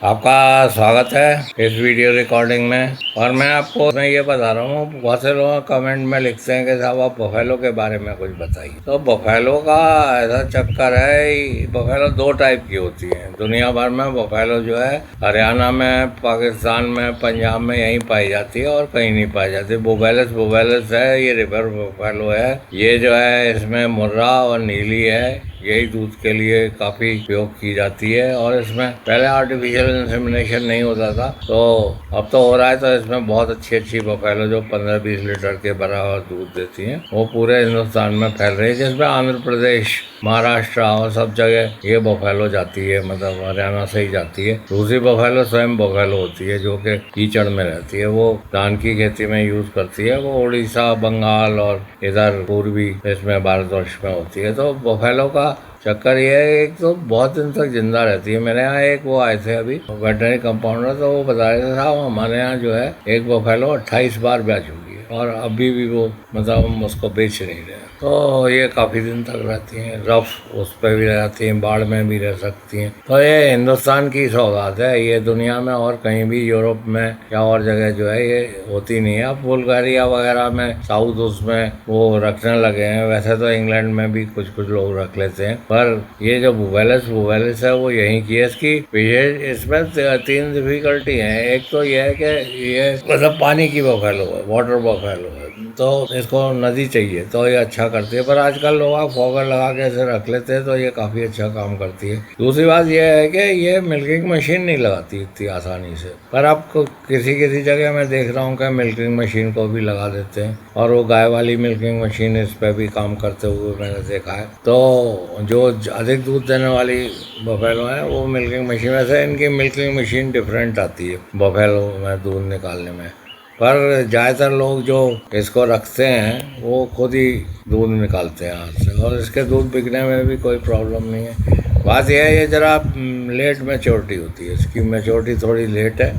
आपका स्वागत है इस वीडियो रिकॉर्डिंग में। और मैं ये बता रहा हूँ, बहुत से लोग कमेंट में लिखते हैं कि साहब आप बफेलो के बारे में कुछ बताइए। तो बफेलो का ऐसा चक्कर है, बफेलो दो टाइप की होती है दुनिया भर में। बफेलो जो है हरियाणा में, पाकिस्तान में, पंजाब में यहीं पाई जाती है और कहीं नहीं पाई जाती। बोवेलिस है, ये रिवर बफेलो है। ये जो है इसमें मुर्रा और नीली है, यही दूध के लिए काफ़ी उपयोग की जाती है। और इसमें पहले आर्टिफिशियल इंसेमिनेशन नहीं होता था, तो अब तो हो रहा है। तो इसमें बहुत अच्छी बफेलो जो 15-20 लीटर के बराबर दूध देती हैं, वो पूरे हिंदुस्तान में फैल रही है, जिसमें आंध्र प्रदेश, महाराष्ट्र और सब जगह ये बफेलो जाती है, मतलब हरियाणा से ही जाती है। दूसरी बफेलो स्वयं बफेलो होती है, जो कि कीचड़ में रहती है, वो धान की खेती में यूज करती है। वो उड़ीसा, बंगाल और इधर पूर्वी इसमें भारतवर्ष में होती है। तो बफेलो का चक्कर ये है, एक तो बहुत दिन तक जिंदा रहती है। मेरे यहाँ एक वो आए थे अभी वेटनरी कंपाउंडर, तो वो बता रहे थे साहब हमारे यहाँ जो है एक बफेलो 28 बार ब्याज हुई है और अभी भी वो मतलब हम उसको बेच नहीं रहे। तो ये काफ़ी दिन तक रहती हैं, रफ उस पर भी रहती हैं, बाढ़ में भी रह सकती हैं। तो ये हिंदुस्तान की सौगात है, ये दुनिया में और कहीं भी यूरोप में या और जगह जो है ये होती नहीं है। अब बुल्गारिया वगैरह में, साउथ उसमें वो रखने लगे हैं। वैसे तो इंग्लैंड में भी कुछ लोग रख लेते हैं, पर ये जो बोवेलिस है वो यहीं की है। इसकी विशेष इसमें 3 डिफिकल्टी हैं। एक तो ये है कि ये मतलब पानी की बफेलो है, वाटर बफेलो है, तो इसको नदी चाहिए, तो ये अच्छा करती है। पर आजकल लोग फॉगर लगा के ऐसे रख लेते हैं, तो ये काफ़ी अच्छा काम करती है। दूसरी बात ये है कि ये मिल्किंग मशीन नहीं लगाती इतनी आसानी से, पर अब किसी जगह मैं देख रहा हूँ कि मिल्किंग मशीन को भी लगा देते हैं, और वो गाय वाली मिल्किंग मशीन इस पर भी काम करते हुए मैंने देखा है। तो जो अधिक दूध देने वाली बफेलो है वो मिल्किंग मशीन, वैसे इनकी मिल्किंग मशीन डिफरेंट आती है बफेलो में दूध निकालने में, पर ज़्यादातर लोग जो इसको रखते हैं वो खुद ही दूध निकालते हैं हाथ से, और इसके दूध बिकने में भी कोई प्रॉब्लम नहीं है। बात यह है ये ज़रा लेट मैच्योरिटी होती है, इसकी मैच्योरिटी थोड़ी लेट है।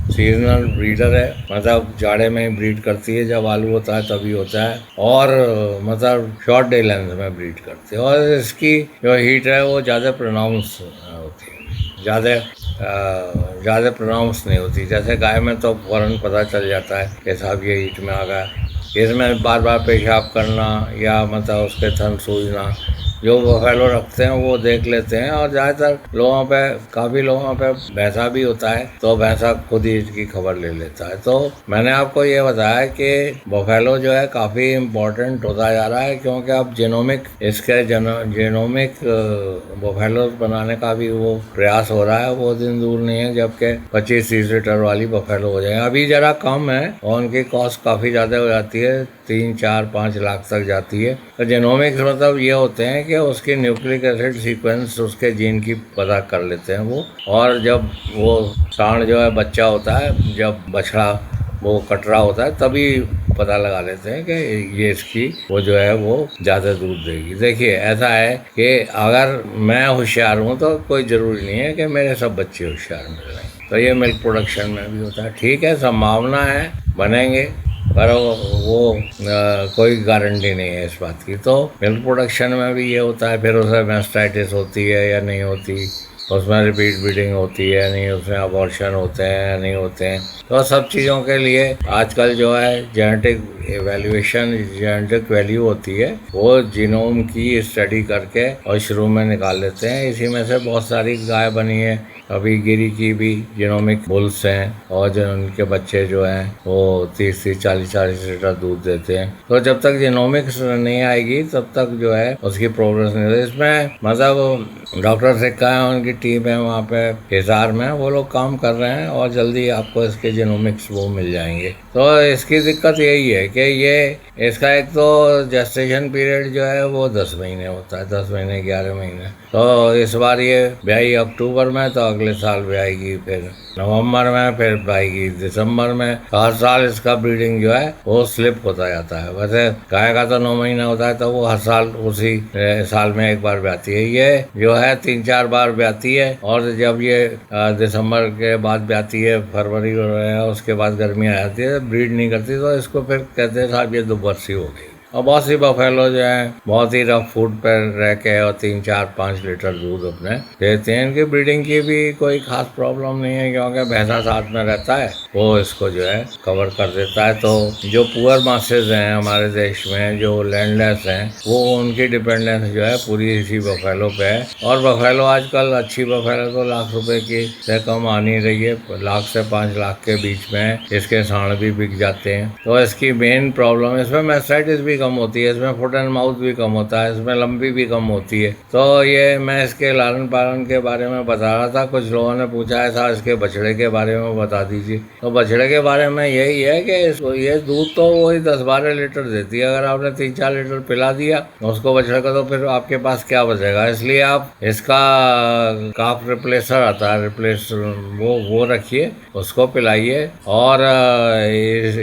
सीजनल ब्रीडर है, मतलब जाड़े में ही ब्रीड करती है, जब आलू होता है तभी होता है, और मतलब शॉर्ट डे लेंथ में ब्रीड करती है। और इसकी जो हीट है वो ज़्यादा प्रोनाउंस होती है, ज़्यादा प्रोनाउंस नहीं होती। जैसे गाय में तो फ़ौरन पता चल जाता है कि साहब ये हीट में आ गया। इसमें बार बार पेशाब करना या मतलब उसके थन सूजना, जो बफेलो रखते हैं वो देख लेते हैं। और ज़्यादातर लोगों पे, काफ़ी लोगों पे भैंसा भी होता है, तो भैंसा खुद ही इसकी खबर ले लेता है। तो मैंने आपको ये बताया कि बफेलो जो है काफ़ी इम्पोर्टेंट होता जा रहा है, क्योंकि अब इसके जेनोमिक बफेलो बनाने का भी वो प्रयास हो रहा है। वो दिन दूर नहीं है जबकि 25-30 लीटर वाली बफेलो हो जाए। अभी ज़रा कम है और उनकी कॉस्ट काफ़ी ज़्यादा हो जाती है, 3-4-5 लाख तक जाती है। तो जेनोमिक्स मतलब ये होते हैं कि उसके न्यूक्लिक एसिड सीक्वेंस, उसके जीन की पता कर लेते हैं वो। और जब वो सांड जो है बच्चा होता है, जब बछड़ा वो कट रहा होता है, तभी पता लगा लेते हैं कि ये इसकी वो जो है वो ज़्यादा दूध देगी। देखिए ऐसा है कि अगर मैं होशियार हूँ तो कोई ज़रूरी नहीं है कि मेरे सब बच्चे होशियार मिल रहे हैं। तो ये मिल्क प्रोडक्शन में भी होता है। ठीक है, संभावना है बनेंगे, पर वो कोई गारंटी नहीं है इस बात की। तो मिल्क प्रोडक्शन में भी ये होता है। फिर उसे मैस्टाइटिस होती है या नहीं होती, उसमें रिपीट ब्रीडिंग होती है नहीं, उसमें अबॉर्शन होते हैं या नहीं होते हैं। तो सब चीज़ों के लिए आजकल जो है जेनेटिक एवेल्यूएशन, जेनेटिक वैल्यू होती है, वो जीनोम की स्टडी करके और शुरू में निकाल लेते हैं। इसी में से बहुत सारी गाय बनी है। अभी गिरी की भी जीनोमिक बुल्स हैं, और जो उनके बच्चे जो हैं वो 30-40 लीटर दूध देते हैं। तो जब तक जीनोमिक्स नहीं आएगी तब तक जो है उसकी प्रोग्रेस नहीं होती। इसमें मतलब डॉक्टर सिक्का है, उनकी टीम है वहाँ पे हिसार में, वो लोग काम कर रहे हैं और जल्दी आपको इसके जीनोमिक्स वो मिल जाएंगे। तो इसकी दिक्कत यही है कि इसका एक तो जेस्टेशन पीरियड जो है वो 10 महीने होता है, 10 महीने 11 महीने। तो इस बार ये ब्याई अक्टूबर में, तो अगले साल ब्याएगी फिर नवंबर में, फिर ब्याएगी दिसंबर में। हर साल इसका ब्रीडिंग जो है वो स्लिप होता जाता है। वैसे गाय का तो 9 महीना होता है, तो वो हर साल उसी साल में एक बार ब्याती है। ये जो है 3-4 बार ब्याती है, और जब ये दिसंबर के बाद ब्याती है, फरवरी उसके बाद गर्मी आ जाती है, ब्रीड नहीं करती, तो इसको फिर कहते हैं साहब ये दुबर्सी हो गई। और बहुत सी बफेलो जो है बहुत ही रफ फूड पर रह के और 3, 4, 5 लीटर दूध अपने देते हैं। इनकी ब्रीडिंग की भी कोई खास प्रॉब्लम नहीं है, क्योंकि भैंसा साथ में रहता है, वो इसको जो है कवर कर देता है। तो जो पुअर मासेस हैं हमारे देश में, जो लैंडलेस हैं, वो उनकी डिपेंडेंस जो है पूरी इसी बफेलो पे है। और बफेलो आजकल अच्छी बफेलो तो लाख रुपए की से कम आ नहीं रही है, लाख से 5 लाख के बीच में इसके सांड भी बिक जाते हैं। तो इसकी मेन प्रॉब्लम, इसमें मैस्टाइटिस भी कम होती है, इसमें फुट एंड माउथ भी कम होता है, इसमें लंबी भी कम होती है। तो ये मैं इसके लालन पालन के बारे में बता रहा था। कुछ लोगों ने पूछा है साहब इसके बछड़े के बारे में बता दीजिए। तो बछड़े के बारे में यही है कि इसको ये दूध तो वही 10-12 लीटर देती है। अगर आपने 3-4 लीटर पिला दिया उसको बछड़े को, तो फिर आपके पास क्या बचेगा। इसलिए आप इसका काफ रिप्लेसर आता है, वो रखिए, उसको पिलाइए। और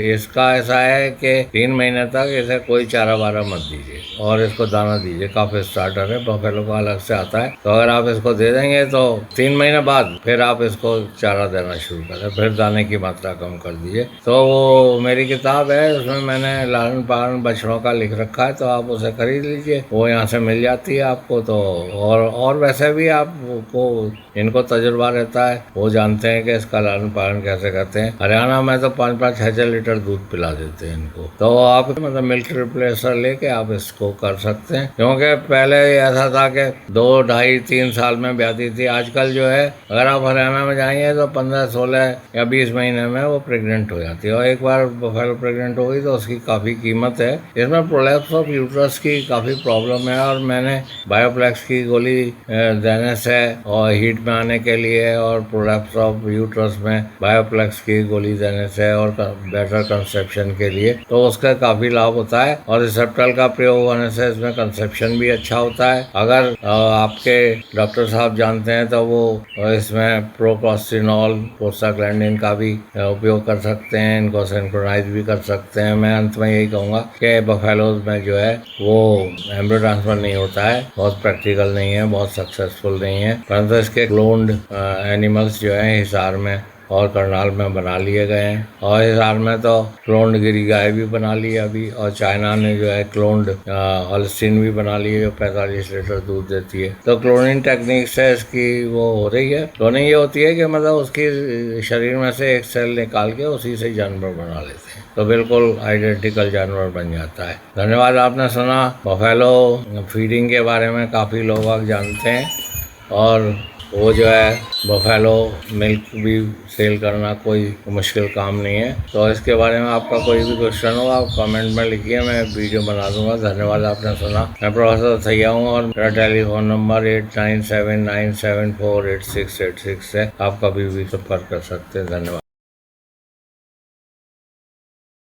इसका ऐसा है कि 3 महीने तक इसे कोई चारा वारा मत दीजिए और इसको दाना दीजिए। काफी स्टार्टर है, बफेलो का अलग से आता है। तो अगर आप इसको दे देंगे तो 3 महीने बाद फिर आप इसको चारा देना शुरू करें, फिर दाने की मात्रा कम कर दीजिए। तो वो मेरी किताब है, उसमें मैंने लालन पालन बछड़ों का लिख रखा है, तो आप उसे खरीद लीजिए, वो यहाँ से मिल जाती है आपको। तो और वैसे भी आपको इनको तजुर्बा रहता है, वो जानते हैं कि इसका लालन पालन कैसे करते हैं। हरियाणा में तो 5-5, 6-6 लीटर दूध पिला देते हैं इनको। तो आप मतलब मिल्क रिप्लेसर लेके आप इसको कर सकते हैं, क्योंकि पहले ऐसा था कि 2, 2.5, 3 साल में ब्याती थी। आजकल जो है अगर आप हरियाणा में जाएंगे तो 15, 16 या 20 महीने में वो प्रेग्नेंट हो जाती है। और एक बार बफेलो प्रेग्नेंट हो गई तो उसकी काफ़ी कीमत है। इसमें प्रोलैप्स ऑफ यूट्रस की काफ़ी प्रॉब्लम है, और मैंने बायोप्लेक्स की गोली देने से और हीट में आने के लिए, और प्रोलैप्स ऑफ यूट्रस में बायोप्लेक्स की गोली देने से और बेटर कंसेप्शन के लिए, तो उसका काफ़ी लाभ होता है। और रिसेप्टल का प्रयोग होने से इसमें कंसेप्शन भी अच्छा होता है। अगर आपके डॉक्टर साहब जानते हैं तो वो इसमें प्रोप्रास्टिनॉल, प्रोस्टाग्लैंडिन का भी उपयोग कर सकते हैं, इनको सिंक्रोनाइज भी कर सकते हैं। मैं अंत में यही कहूँगा कि बफेलोज में जो है वो एम्ब्रियो ट्रांसफर नहीं होता है, बहुत प्रैक्टिकल नहीं है, बहुत सक्सेसफुल नहीं है। परंतु इसके क्लोन्ड एनिमल्स जो है हिसार में और करनाल में बना लिए गए हैं। और हिसार में तो क्लोन्ड गिरी गाय भी बना ली है अभी, और चाइना ने जो है क्लोन्ड हॉल्स्टीन भी बना ली है जो 45 लीटर दूध देती है। तो क्लोनिंग टेक्निक से इसकी वो हो रही है। क्लोनिंग ये होती है कि मतलब उसकी शरीर में से एक सेल निकाल के उसी से जानवर बना लेते हैं, तो बिल्कुल आइडेंटिकल जानवर बन जाता है। धन्यवाद, आपने सुना बफेलो फीडिंग के बारे में, काफ़ी लोग जानते हैं। और वो जो है बफेलो मिल्क भी सेल करना कोई मुश्किल काम नहीं है। तो इसके बारे में आपका कोई भी क्वेश्चन हो आप कमेंट में लिखिए, मैं वीडियो बना दूंगा। धन्यवाद, आपने सुना। मैं प्रोफेसर थैया हूँ और मेरा टेलीफोन नंबर 8979748686 है। आप कभी भी संपर्क कर सकते हैं। धन्यवाद।